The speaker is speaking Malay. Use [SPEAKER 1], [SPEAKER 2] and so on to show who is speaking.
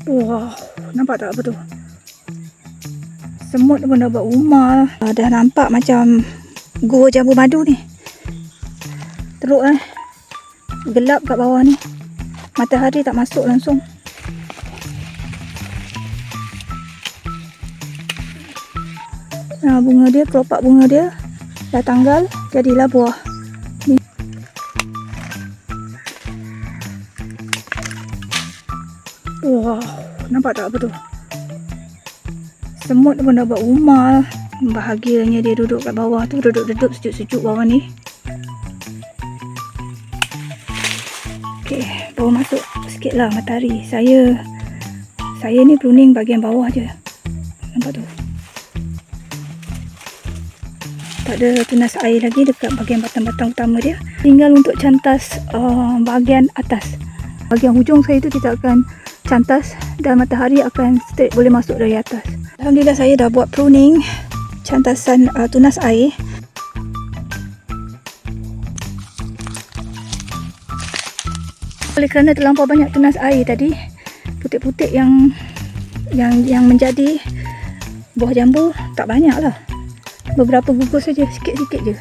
[SPEAKER 1] Wah, nampak tak apa tu? Semut pun dah buat rumah. Dah nampak macam gua jambu madu ni. Teruk gelap kat bawah ni. Matahari tak masuk langsung. Bunga dia, kelopak bunga dia dah tanggal, jadilah buah ni. Wah, nampak tak apa tu? Semut pun dah buat rumah. Bahagianya dia duduk kat bawah tu, duduk-duduk sejuk-sejuk bawah ni. Okey, baru masuk sikit lah matahari. Saya ni pruning bahagian bawah je. Nampak tu? Tak ada tunas air lagi dekat bahagian batang-batang utama dia. Tinggal untuk cantas bahagian atas. Bahagian hujung saya tu kita akan cantas dan matahari akan straight boleh masuk dari atas. Alhamdulillah saya dah buat pruning cantasan tunas air. Oleh kerana terlampau banyak tunas air tadi, putik-putik yang menjadi buah jambu tak banyak lah. Beberapa gugus saja, sikit-sikit je.